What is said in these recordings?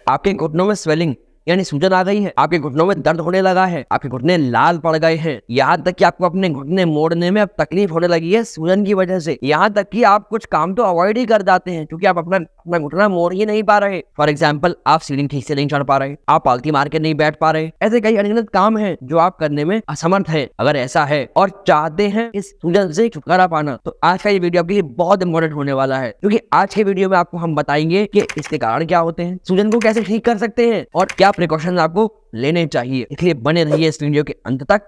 आपके घुटनों में स्वेलिंग यानी सूजन आ गई है, आपके घुटनों में दर्द होने लगा है, आपके घुटने लाल पड़ गए हैं, यहाँ तक कि आपको अपने घुटने मोड़ने में अब तकलीफ होने लगी है सूजन की वजह से। यहाँ तक कि आप कुछ काम तो अवॉइड ही कर जाते हैं क्योंकि आप अपना घुटना मोड़ ही नहीं पा रहे। फॉर एग्जाम्पल, आप सीढ़ी ठीक से नहीं चढ़ पा रहे, आप पालती मार के नहीं बैठ पा रहे। ऐसे कई अनगिनत काम है जो आप करने में असमर्थ है। अगर ऐसा है और चाहते हैं इस सूजन से छुटकारा पाना, तो आज का ये वीडियो आपके लिए बहुत इंपॉर्टेंट होने वाला है, क्योंकि आज के वीडियो में आपको हम बताएंगे कि इसके कारण क्या होते हैं, सूजन को कैसे ठीक कर सकते हैं और क्या प्रिकॉशन आपको लेने चाहिए। इसलिए बने रहिए इस वीडियो के अंत तक,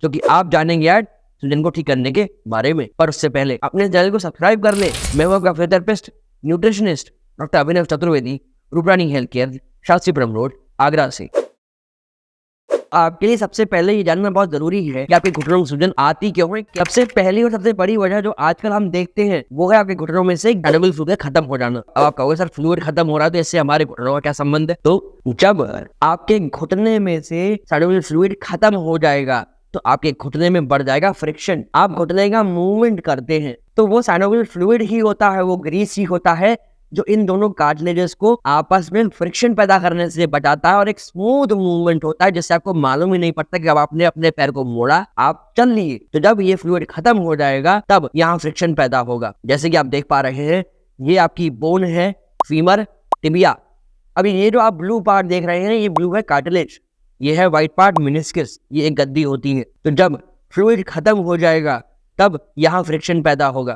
क्योंकि आप जानेंगे आज सूजन को ठीक करने के बारे में। पर उससे पहले अपने चैनल को सब्सक्राइब कर ले। मैं हूं आपका physiotherapist nutritionist doctor Abhinav Chaturvedi, Rooprani health care, Shastripuram road, Agra से। आपके लिए सबसे पहले ये जानना बहुत जरूरी है कि आपके घुटनों में सूजन आती क्यों है। सबसे पहली और सबसे बड़ी वजह जो आजकल हम देखते हैं वो है आपके घुटनों में से साइनोवियल फ्लूइड खत्म हो जाना। अब आप कहोगे सर फ्लूइड खत्म हो रहा है तो इससे हमारे घुटनों का क्या संबंध है? तो जब आपके घुटने में से साइनोवियल फ्लूइड खत्म हो जाएगा तो आपके घुटने में बढ़ जाएगा फ्रिक्शन। आप घुटने का मूवमेंट करते हैं तो वो साइनोवियल फ्लूइड ही होता है, वो ग्रीस ही होता है जो इन दोनों कार्टिलेजेस को आपस में फ्रिक्शन पैदा करने से बचाता है और एक स्मूथ मूवमेंट होता है, जिससे आपको मालूम ही नहीं पड़ता कि अब आपने अपने पैर को मोड़ा, आप चल लिए। तो जब ये फ्लूइड खत्म हो जाएगा तब यहाँ फ्रिक्शन पैदा होगा। जैसे कि आप देख पा रहे हैं, ये आपकी बोन है, फीमर, टिबिया। अभी ये जो आप ब्लू पार्ट देख रहे हैं, ये ब्लू है कार्टिलेज, ये है व्हाइट पार्ट मेनिस्कस, ये एक गद्दी होती है। तो जब फ्लूइड खत्म हो जाएगा तब यहाँ फ्रिक्शन पैदा होगा।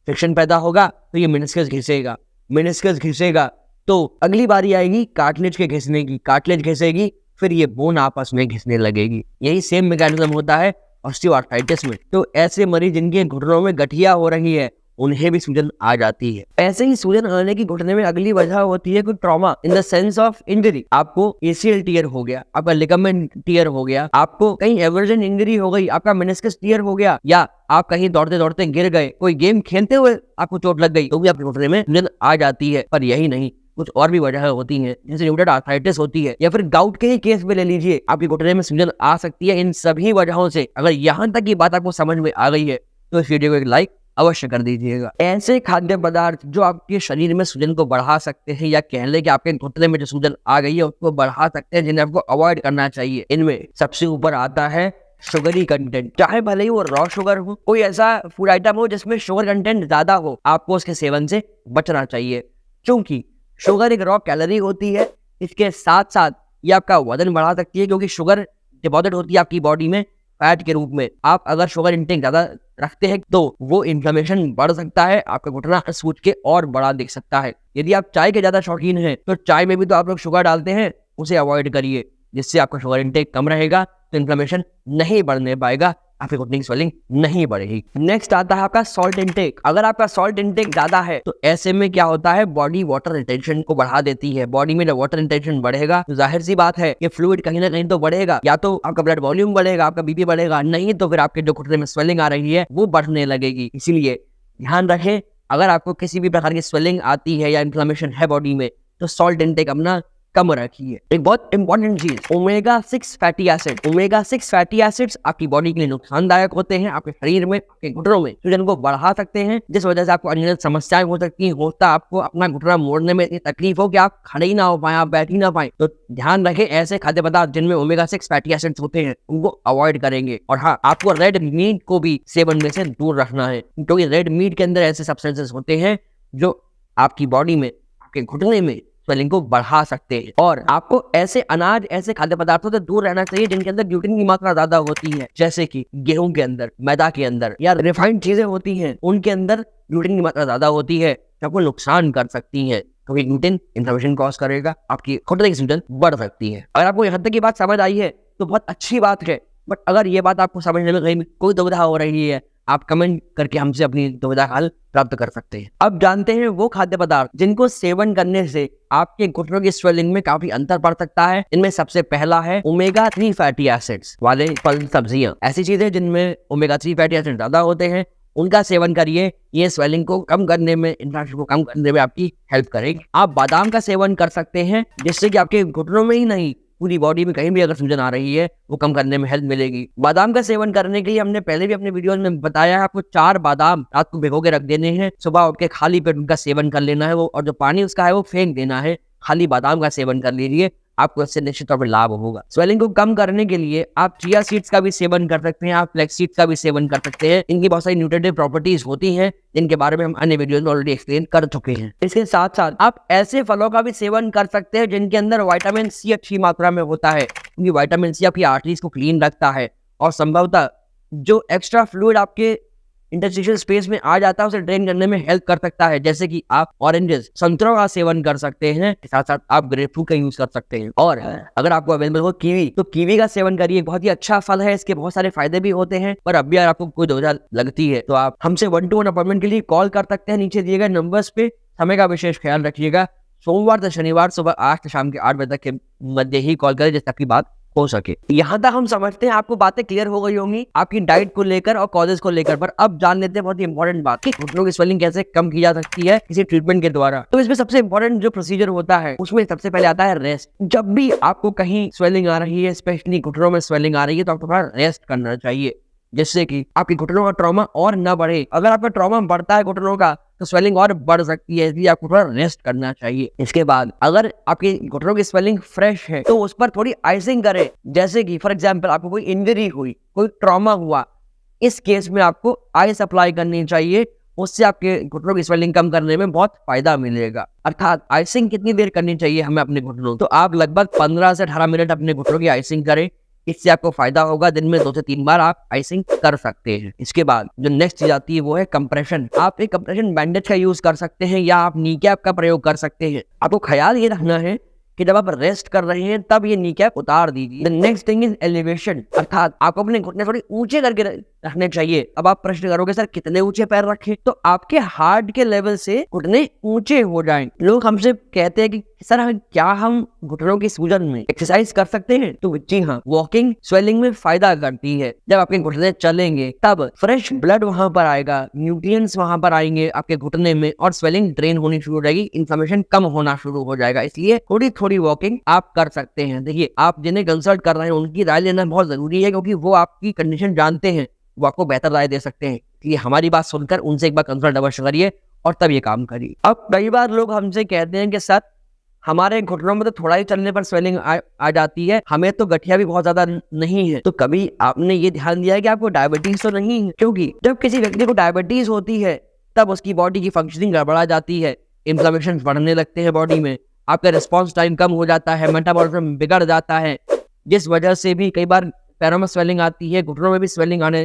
फ्रिक्शन पैदा होगा तो ये मेनिस्कस घिसेगा, मेनिस्कस घिसेगा तो अगली बारी आएगी कार्टिलेज के घिसने की, कार्टिलेज घिसेगी, फिर ये बोन आपस में घिसने लगेगी। यही सेम मैकेनिज्म होता है ऑस्टियोआर्थराइटिस में। तो ऐसे मरीज जिनके घुटनों में गठिया हो रही है उन्हें भी सूजन आ जाती है। ऐसे ही सूजन आने की घुटने में अगली वजह होती है कोई trauma in the sense of injury. आपको एसीएल टियर हो गया, आपका लिगामेंट टियर हो गया, आपको कहीं एवर्जन इंजरी हो गई, आपका मेनिस्कस टियर हो गया, या आप कहीं दौड़ते दौड़ते गिर गए, कोई गेम खेलते हुए आपको चोट लग गई, तो भी आपके घुटने में सूजन आ जाती है। पर यही नहीं, कुछ और भी वजह होती हैं, जैसे न्यूरोड आर्थराइटिस होती है, या फिर गाउट के ही केस में ले लीजिए, आपके घुटने में सूजन आ सकती है। इन सभी वजहों से अगर यहाँ तक की बात आपको समझ में आ गई है तो इस वीडियो को एक लाइक अवश्य कर दीजिएगा। ऐसे खाद्य पदार्थ जो आपके शरीर में सूजन को बढ़ा सकते हैं, या कह लें कि आपके घुटने में जो सूजन आ गई है उसको बढ़ा सकते हैं, जिन्हें आपको अवॉइड करना चाहिए। इनमें सबसे ऊपर आता है शुगरी कंटेंट। चाहे भले ही वो रॉ शुगर हो, कोई ऐसा फूड आइटम हो जिसमें शुगर कंटेंट ज्यादा हो, आपको उसके सेवन से बचना चाहिए, क्योंकि शुगर एक रॉ कैलोरी होती है। इसके साथ साथ ये आपका वजन बढ़ा सकती है, क्योंकि शुगर डिपॉजिट होती है आपकी बॉडी में फैट के रूप में। आप अगर शुगर इंटेक ज्यादा रखते हैं तो वो इन्फ्लेमेशन बढ़ सकता है, आपका घुटना सूज के और बड़ा दिख सकता है। यदि आप चाय के ज्यादा शौकीन हैं तो चाय में भी तो आप लोग शुगर डालते हैं, उसे अवॉइड करिए, जिससे आपका शुगर इंटेक कम रहेगा तो इन्फ्लेमेशन नहीं बढ़ने पाएगा, आपकी घुटने की स्वेलिंग नहीं बढ़ेगी। नेक्स्ट आता है आपका सॉल्ट इंटेक। अगर आपका सॉल्ट इंटेक ज्यादा है तो ऐसे में क्या होता है, बॉडी वाटर रिटेंशन को बढ़ा देती है। बॉडी में जब वाटर रिटेंशन बढ़ेगा तो जाहिर सी बात है कि फ्लूइड कहीं ना कहीं तो बढ़ेगा, या तो आपका ब्लड वॉल्यूम बढ़ेगा, आपका बीपी बढ़ेगा, नहीं तो फिर आपके जो घुटने में स्वेलिंग आ रही है वो बढ़ने लगेगी। इसीलिए ध्यान रखें, अगर आपको किसी भी प्रकार की स्वेलिंग आती है या इन्फ्लेमेशन है बॉडी में तो सॉल्ट इंटेक अपना कम रखिए। एक बहुत इंपॉर्टेंट चीज, omega 6 fatty acid. Omega 6 fatty acids आपकी बॉडी के लिए नुकसानदायक होते हैं, आपके शरीर में, आपके घुटनों में सूजन को बढ़ा सकते हैं, जिस वजह से आपको अनियमित समस्याएं हो सकती हैं। होता आपको अपना घुटना मोड़ने में इतनी तकलीफ हो कि आप खड़े ही ना हो पाए, आप बैठ ही ना पाए। तो ध्यान रखें, ऐसे खाद्य पदार्थ जिनमें ओमेगा 6 फैटी एसिड्स होते हैं उनको अवॉइड करेंगे। और हाँ, आपको रेड मीट को भी सेवन में से दूर रखना है, क्योंकि रेड मीट के अंदर ऐसे सब्सटेंसेस होते हैं जो आपकी बॉडी में, आपके घुटने में स्वेलिंग को बढ़ा सकते हैं। और आपको ऐसे अनाज, ऐसे खाद्य पदार्थों से दूर रहना चाहिए जिनके अंदर ग्लूटेन की मात्रा ज्यादा होती है, जैसे कि गेहूं के अंदर, मैदा के अंदर, या रिफाइंड चीजें होती हैं उनके अंदर ग्लूटेन की मात्रा ज्यादा होती है, जो आपको नुकसान कर सकती है, क्योंकि ग्लूटेन इन्फ्लेमेशन कॉज करेगा, आपकी घुटने की सूजन बढ़ सकती है। अगर आपको यहाँ तक की बात समझ आई है तो बहुत अच्छी बात है, बट अगर ये बात आपको समझने में कहीं कोई दुविधा हो रही है, आप कमेंट करके हमसे अपनी दुविधा का हल प्राप्त कर सकते हैं। अब जानते हैं वो खाद्य पदार्थ जिनको सेवन करने से आपके घुटनों की स्वेलिंग में काफी अंतर पड़ सकता है। इनमें सबसे पहला है ओमेगा 3 फैटी एसिड्स वाले फल सब्जियां। ऐसी चीजें जिनमें ओमेगा 3 फैटी एसिड ज्यादा होते हैं उनका सेवन करिए। ये स्वेलिंग को कम करने में, इन्फ्लेमेशन को कम करने में आपकी हेल्प करेगी। आप बादाम का सेवन कर सकते हैं, जिससे कि आपके घुटनों में ही नहीं पूरी बॉडी में कहीं भी अगर सूजन आ रही है वो कम करने में हेल्प मिलेगी। बादाम का सेवन करने के लिए हमने पहले भी अपने वीडियोस में बताया है, आपको 4 बादाम रात को भिगो के रख देने हैं, सुबह उठ के खाली पेट उनका सेवन कर लेना है वो, और जो पानी उसका है वो फेंक देना है। खाली बादाम का सेवन कर लीजिए, आपको इससे निश्चित तौर पर लाभ होगा। स्वेलिंग को कम करने के लिए आप चिया सीड्स का भी सेवन कर सकते हैं, आप फ्लैक्स सीड्स का भी सेवन कर सकते हैं। इनकी बहुत सारी न्यूट्रिटिव प्रॉपर्टीज होती हैं जिनके बारे में हम अन्य वीडियोस में ऑलरेडी एक्सप्लेन कर चुके हैं। इसके साथ साथ आप ऐसे फलों का भी सेवन कर सकते हैं जिनके अंदर विटामिन सी अच्छी मात्रा में होता है, क्योंकि विटामिन सी आपकी आर्टरीज को क्लीन रखता है और संभवतः जो एक्स्ट्रा फ्लूइड आपके इंटरस्टिशियल स्पेस में आ जाता है उसे ड्रेन करने में हेल्प कर सकता है। जैसे कि आप ऑरेंजेस, संतरों का सेवन कर सकते हैं, साथ साथ आप ग्रेपफ्रूट का यूज कर सकते हैं। और अगर आपको अवेलेबल हो कीवी, तो कीवी का सेवन करिए, बहुत ही अच्छा फल है, इसके बहुत सारे फायदे भी होते हैं। पर अब भी अगर आपको कोई दुविधा लगती है तो आप हमसे 1-to-1 अपॉइंटमेंट के लिए कॉल कर सकते हैं नीचे दिए गए नंबर्स पे। समय का विशेष ख्याल रखिएगा। सोमवार से शनिवार सुबह 8 से शाम के 8 बजे तक के मध्य ही कॉल करें जिस तक की बात हो सके। यहाँ तक हम समझते हैं आपको बातें क्लियर हो गई होंगी आपकी डाइट को लेकर और कॉजेज को लेकर। पर अब जान लेते हैं बहुत ही इंपॉर्टेंट बात कि घुटनों की स्वेलिंग कैसे कम की जा सकती है किसी ट्रीटमेंट के द्वारा। तो इसमें सबसे इंपॉर्टेंट जो प्रोसीजर होता है उसमें सबसे पहले आता है रेस्ट। जब भी आपको कहीं स्वेलिंग आ रही है, स्पेशली घुटनों में स्वेलिंग आ रही है, तो आपको थोड़ा रेस्ट करना चाहिए जिससे कि आपकी घुटनों का ट्रॉमा और न बढ़े। अगर आपका ट्रॉमा बढ़ता है घुटनों का तो स्वेलिंग और बढ़ सकती है, इसलिए आपको थोड़ा रेस्ट करना चाहिए। इसके बाद अगर आपकी घुटनों की स्वेलिंग फ्रेश है तो उस पर थोड़ी आइसिंग करें। जैसे कि फॉर एग्जांपल आपको कोई इंजरी हुई, कोई ट्रॉमा हुआ, इस केस में आपको आइस अप्लाई करनी चाहिए, उससे आपके घुटनों की स्वेलिंग कम करने में बहुत फायदा मिलेगा। अर्थात आइसिंग कितनी देर करनी चाहिए हमें अपने घुटनों, तो आप लगभग 15 से 18 मिनट अपने घुटनों की आइसिंग करें। इससे आपको फायदा होगा। दिन में 2 से 3 बार आप आइसिंग कर सकते हैं। इसके बाद जो नेक्स्ट चीज आती है वो है कंप्रेशन। आप एक कंप्रेशन बैंडेज का यूज कर सकते हैं या आप नी कैप का प्रयोग कर सकते हैं। आपको ख्याल ये रखना है कि जब आप रेस्ट कर रहे हैं तब ये नी कैप उतार दीजिए। The next thing is elevation, अर्थात आपको अपने घुटने थोड़ी ऊंचे करके रखने चाहिए। अब आप प्रश्न करोगे सर कितने ऊंचे पैर रखें, तो आपके हार्ट के लेवल से घुटने ऊंचे हो जाएं। लोग हमसे कहते हैं कि सर क्या हम घुटनों की सूजन में एक्सरसाइज कर सकते हैं, तो जी हाँ, वॉकिंग स्वेलिंग में फायदा करती है। जब आपके घुटने चलेंगे तब फ्रेश ब्लड वहां पर आएगा, न्यूट्रिएंट्स वहां पर आएंगे आपके घुटने में और स्वेलिंग ड्रेन होनी शुरू हो जाएगी, इन्फ्लेमेशन कम होना शुरू हो जाएगा। इसलिए थोड़ी थोड़ी वॉकिंग आप कर सकते हैं। देखिए, आप जिन्हें कंसल्ट कर रहे हैं उनकी राय लेना बहुत जरूरी है, क्योंकि वो आपकी कंडीशन जानते हैं, वो आपको बेहतर राय दे सकते हैं। इसलिए हमारी बात सुनकर उनसे एक बार कंसल्ट अवश्य करिए और तब ये काम करिए। अब कई बार लोग हमसे कहते हैं कि सर हमारे घुटनों में तो थोड़ा ही चलने पर स्वेलिंग आ जाती है, हमें तो गठिया भी बहुत ज्यादा नहीं है। तो कभी आपने ये ध्यान दिया है कि आपको डायबिटीज तो नहीं है? क्योंकि जब किसी व्यक्ति को डायबिटीज होती है तब उसकी बॉडी की फंक्शनिंग गड़बड़ा जाती है, इन्फ्लेमेशन बढ़ने लगते हैं बॉडी में, आपका रिस्पॉन्स टाइम कम हो जाता है, मेटाबॉलिज्म बिगड़ जाता है, जिस वजह से भी कई बार पैरों में स्वेलिंग आती है, घुटनों में भी स्वेलिंग आने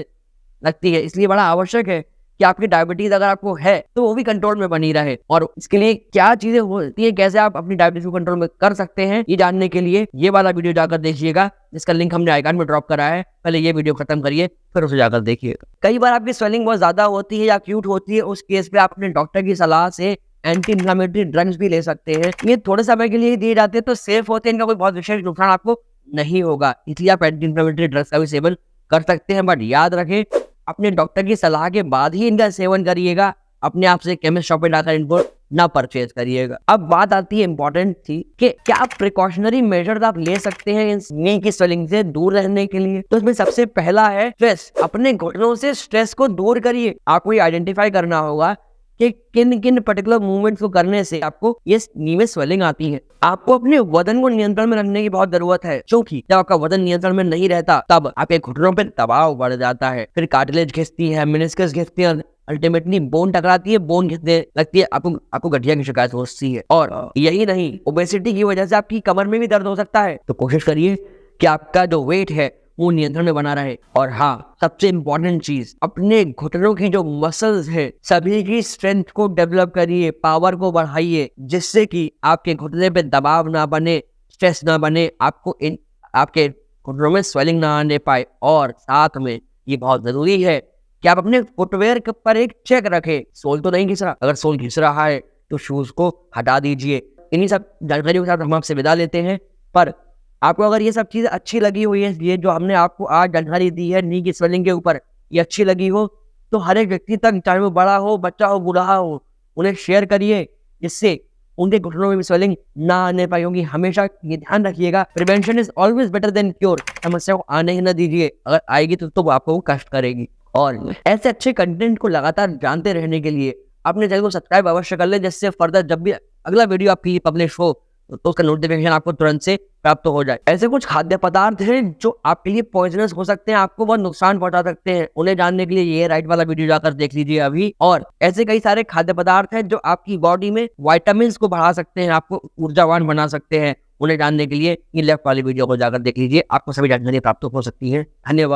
लगती है। इसलिए बड़ा आवश्यक है कि आपकी डायबिटीज अगर आपको है तो वो भी कंट्रोल में बनी रहे। और इसके लिए क्या चीजें होती है, कैसे आप अपनी डायबिटीज को कंट्रोल में कर सकते हैं, ये जानने के लिए ये वाला वीडियो जाकर देखिएगा, जिसका लिंक हमने आइकन में ड्रॉप करा है। पहले ये वीडियो खत्म करिए फिर उसे जाकर देखिएगा। कई बार आपकी स्वेलिंग बहुत ज्यादा होती है या एक्यूट होती है, उस केस पे आप अपने डॉक्टर की सलाह से एंटी इन्फ्लेमेटरी ड्रग्स भी ले सकते हैं। ये थोड़े समय के लिए दिए जाते हैं तो सेफ होते हैं, इनका कोई बहुत विशेष नुकसान आपको नहीं होगा, इसलिए आप एंटी इन्फ्लेमेटरी ड्रग्स का भी सेवन कर सकते हैं। बट याद रखें, अपने डॉक्टर की सलाह के बाद ही इनका सेवन करिएगा, अपने आप से केमिस्ट शॉप पे जाकर इनको ना परचेज करिएगा। अब बात आती है इंपॉर्टेंट थी कि क्या आप प्रिकॉशनरी मेजर्स आप ले सकते हैं इन नी की स्वेलिंग से दूर रहने के लिए। तो इसमें सबसे पहला है स्ट्रेस। अपने घुटनों से स्ट्रेस को दूर करिए। आपको ये आइडेंटिफाई करना होगा कि किन किन पर्टिकुलर मूवमेंट्स को करने से आपको ये नी में स्वेलिंग आती है। आपको अपने वजन को नियंत्रण में रखने की बहुत जरूरत है, क्योंकि जब आपका वजन नियंत्रण में नहीं रहता तब आपके घुटनों पर दबाव बढ़ जाता है, फिर कार्टिलेज घिसती है, मेनिस्कस घिसती है, अल्टीमेटली बोन टकराती है, बोन घिसने लगती है, आपको गठिया की शिकायत होती है। और यही नहीं, ओबेसिटी की वजह से आपकी कमर में भी दर्द हो सकता है। तो कोशिश करिए कि आपका जो वेट है वो नियंत्रण में बना रहे। और हाँ, सबसे इंपॉर्टेंट चीज, अपने घुटनों की जो मसल्स है सभी की स्ट्रेंथ को डेवलप करिए, पावर को बढ़ाइए, जिससे कि आपके घुटने पे दबाव ना बने, स्ट्रेस ना बने, आपके घुटनों में स्वेलिंग ना आने पाए। और साथ में ये बहुत जरूरी है कि आप अपने फुटवेयर पर एक चेक रखें, सोल तो नहीं घिस रहा। अगर सोल घिस रहा है तो शूज को हटा दीजिए। इन्हीं सब जानकारियों के साथ हम आपसे विदा लेते हैं। पर आपको अगर ये सब चीजें अच्छी लगी हुई है, ये जो हमने आपको आज जानकारी दी है नी की स्वेलिंग के ऊपर, ये अच्छी लगी हो तो हर एक व्यक्ति तक, चाहे वो बड़ा हो, बच्चा हो, बूढ़ा हो, उन्हें शेयर करिए, जिससे उनके घुटनों में भी स्वेलिंग ना आने पाए। क्योंकि हमेशा ये ध्यान रखिएगा, prevention is always better than cure. समस्या को आने ही ना दीजिए, अगर आएगी तो आपको कष्ट करेगी। और ऐसे अच्छे कंटेंट को लगातार जानते रहने के लिए अपने चैनल को सब्सक्राइब अवश्य कर लें, जिससे फर्दर जब भी अगला वीडियो आपकी पब्लिश हो तो उसका नोटिफिकेशन आपको तुरंत से प्राप्त हो जाए। ऐसे कुछ खाद्य पदार्थ हैं जो आपके लिए पॉइजनस हो सकते हैं, आपको बहुत नुकसान पहुंचा सकते हैं। उन्हें जानने के लिए ये राइट वाला वीडियो जाकर देख लीजिए अभी। और ऐसे कई सारे खाद्य पदार्थ हैं जो आपकी बॉडी में विटामिन को बढ़ा सकते हैं, आपको ऊर्जावान बना सकते हैं। उन्हें जानने के लिए ये लेफ्ट वाली वीडियो को जाकर देख लीजिए, आपको सभी जानकारी प्राप्त हो सकती है। धन्यवाद।